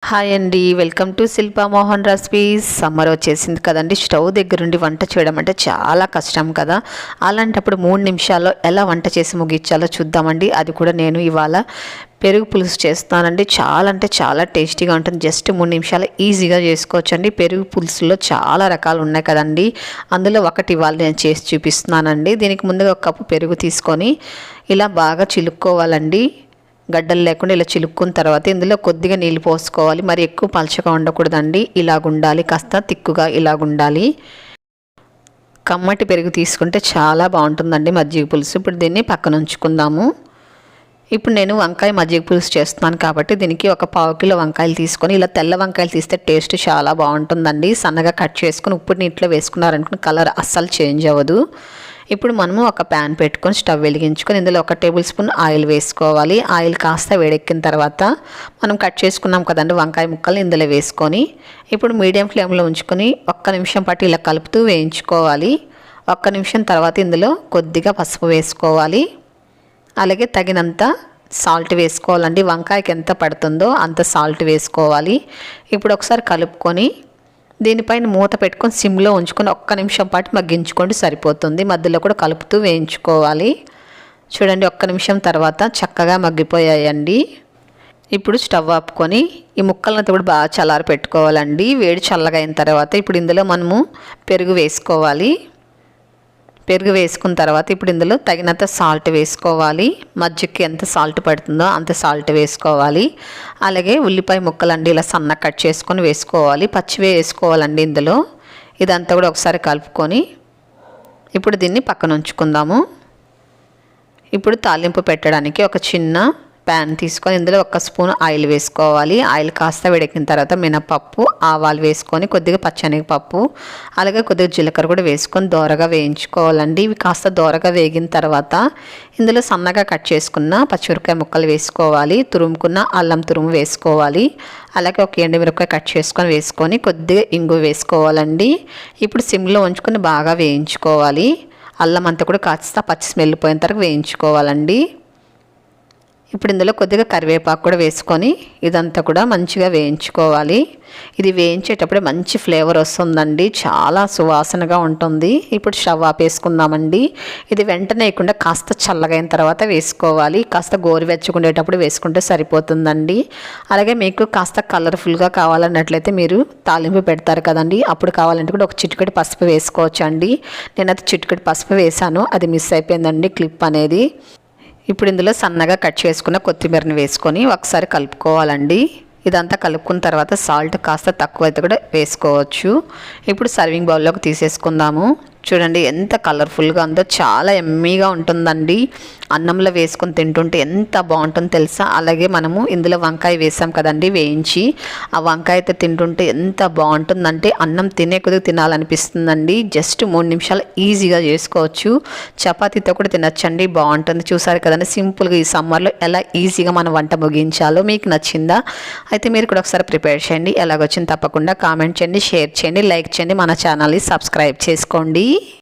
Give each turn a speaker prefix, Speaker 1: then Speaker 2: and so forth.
Speaker 1: Hi అండి, welcome to Shilpa Mohan recipes. Summer వచ్చేసింది కదండి. స్టవ్ దగ్గరుండి వంట చేయడం అంటే చాలా కష్టం కదా. అలాంటప్పుడు 3 నిమిషాల్లో ఎలా వంట చేసి ముగించాలో చూద్దామండి. అది కూడా నేను ఇవాళ పెరుగు పులుసు చేస్తానండి. చాలా అంటే చాలా టేస్టీగా ఉంటుంది. జస్ట్ 3 నిమిషాలు ఈజీగా చేసుకోవచ్చండి. పెరుగు పులుసులో చాలా రకాలు ఉన్నాయి కదండి. అందులో ఒకటి ఇవాళ నేను చేసి చూపిస్తున్నానండి. దీనికి ముందుగా 1 కప్పు పెరుగు తీసుకొని ఇలా బాగా చిలుక్కోవాలండి. గడ్డలు లేకుండా ఇలా చిలుక్కున్న తర్వాత ఇందులో కొద్దిగా నీళ్ళు పోసుకోవాలి. మరి ఎక్కువ పలచగా ఉండకూడదండి. ఇలాగుండాలి, కాస్త తిక్కుగా ఇలాగుండాలి. కమ్మటి పెరుగు తీసుకుంటే చాలా బాగుంటుందండి మజ్జిగ పులుసు. ఇప్పుడు దీన్ని పక్కన ఉంచుకుందాము. ఇప్పుడు నేను వంకాయ మజ్జిగ పులుసు చేస్తున్నాను కాబట్టి దీనికి 1 పావు కిలో వంకాయలు తీసుకొని, ఇలా తెల్ల వంకాయలు తీస్తే టేస్ట్ చాలా బాగుంటుందండి. సన్నగా కట్ చేసుకొని ఉప్పు నీటిలో వేసుకున్నారనుకుని కలర్ అస్సలు చేంజ్ అవ్వదు. ఇప్పుడు మనము ఒక ప్యాన్ పెట్టుకొని స్టవ్ వెలిగించుకొని ఇందులో 1 టేబుల్ స్పూన్ ఆయిల్ వేసుకోవాలి. ఆయిల్ కాస్త వేడెక్కిన తర్వాత మనం కట్ చేసుకున్నాం కదండి వంకాయ ముక్కలు ఇందులో వేసుకొని ఇప్పుడు మీడియం ఫ్లేమ్లో ఉంచుకొని 1 నిమిషం పాటు ఇలా కలుపుతూ వేయించుకోవాలి. 1 నిమిషం తర్వాత ఇందులో కొద్దిగా పసుపు వేసుకోవాలి. అలాగే తగినంత సాల్ట్ వేసుకోవాలండి. వంకాయకి ఎంత పడుతుందో అంత సాల్ట్ వేసుకోవాలి. ఇప్పుడు ఒకసారి కలుపుకొని దీనిపైన మూత పెట్టుకొని సిమ్లో ఉంచుకొని 1 నిమిషం పాటు మగ్గించుకోండి, సరిపోతుంది. మధ్యలో కూడా కలుపుతూ వేయించుకోవాలి. చూడండి 1 నిమిషం తర్వాత చక్కగా మగ్గిపోయాయండి. ఇప్పుడు స్టవ్ ఆపుకొని ఈ ముక్కలంతా కూడా బాగా చల్లారి పెట్టుకోవాలండి. వేడి చల్లగా అయిన తర్వాత ఇప్పుడు ఇందులో మనము పెరుగు వేసుకోవాలి. పెరుగు వేసుకున్న తర్వాత ఇప్పుడు ఇందులో తగినంత సాల్ట్ వేసుకోవాలి. మజ్జిగకి ఎంత సాల్ట్ పడుతుందో అంత సాల్ట్ వేసుకోవాలి. అలాగే ఉల్లిపాయ ముక్కలండి ఇలా సన్న కట్ చేసుకొని వేసుకోవాలి. పచ్చివే వేసుకోవాలండి ఇందులో. ఇదంతా కూడా ఒకసారి కలుపుకొని ఇప్పుడు దీన్ని పక్కన ఉంచుకుందాము. ఇప్పుడు తాలింపు పెట్టడానికి ఒక చిన్న ప్యాన్ తీసుకొని ఇందులో 1 స్పూన్ ఆయిల్ వేసుకోవాలి. ఆయిల్ కాస్త వేడెక్కిన తర్వాత మినపప్పు, ఆవాలు వేసుకొని కొద్దిగా పచ్చనగపప్పు అలాగే కొద్దిగా జీలకర్ర కూడా వేసుకొని దోరగా వేయించుకోవాలండి. ఇవి కాస్త దోరగా వేగిన తర్వాత ఇందులో సన్నగా కట్ చేసుకున్న పచ్చిమిరపకాయ ముక్కలు వేసుకోవాలి. తురుముకున్న అల్లం తురుము వేసుకోవాలి. అలాగే 1 ఎండుమిరపకాయ కట్ చేసుకొని వేసుకొని కొద్దిగా ఇంగువ వేసుకోవాలండి. ఇప్పుడు సిమ్లో ఉంచుకొని బాగా వేయించుకోవాలి. అల్లం అంతా కూడా కాస్త పచ్చి స్మెల్ పోయిన తర్వాత వేయించుకోవాలండి. ఇప్పుడు ఇందులో కొద్దిగా కరివేపాకు కూడా వేసుకొని ఇదంతా కూడా మంచిగా వేయించుకోవాలి. ఇది వేయించేటప్పుడు మంచి ఫ్లేవర్ వస్తుందండి. చాలా సువాసనగా ఉంటుంది. ఇప్పుడు స్టవ్ ఆపేసుకుందామండి. ఇది వెంటనే వేయకుండా కాస్త చల్లగా అయిన తర్వాత వేసుకోవాలి. కాస్త గోరువెచ్చగుండేటప్పుడు వేసుకుంటే సరిపోతుందండి. అలాగే మీకు కాస్త కలర్ఫుల్గా కావాలన్నట్లయితే మీరు తాలింపు పెడతారు కదండి, అప్పుడు కావాలంటే కూడా 1 చిటికెడు పసుపు వేసుకోవచ్చు అండి. నేనైతే చిటికెడు పసుపు వేసాను, అది మిస్ అయిపోయిందండి క్లిప్ అనేది. ఇప్పుడు ఇందులో సన్నగా కట్ చేసుకున్న కొత్తిమీరని వేసుకొని ఒకసారి కలుపుకోవాలండి. ఇదంతా కలుపుకున్న తర్వాత సాల్ట్ కాస్త తక్కువ అయితే కూడా వేసుకోవచ్చు. ఇప్పుడు సర్వింగ్ బౌల్లోకి తీసేసుకుందాము. చూడండి ఎంత కలర్ఫుల్గా ఉందో, చాలా ఎమ్మీగా ఉంటుందండి. అన్నంలో వేసుకొని తింటుంటే ఎంత బాగుంటుందో తెలుసా. అలాగే మనము ఇందులో వంకాయ వేసాం కదండి వేయించి, ఆ వంకాయ అయితే తింటుంటే ఎంత బాగుంటుందంటే అన్నం తినే కొద్దిగా తినాలనిపిస్తుందండి. జస్ట్ 3 నిమిషాలు ఈజీగా చేసుకోవచ్చు. చపాతీతో కూడా తినచ్చండి, బాగుంటుంది. చూసారు కదండి సింపుల్గా ఈ సమ్మర్లో ఎలా ఈజీగా మన వంట ముగించాలో. మీకు నచ్చిందా? అయితే మీరు కూడా ఒకసారి ప్రిపేర్ చేయండి. ఎలాగొచ్చింది తప్పకుండా కామెంట్ చేయండి, షేర్ చేయండి, లైక్ చేయండి. మన ఛానల్ని సబ్స్క్రైబ్ చేసుకోండి.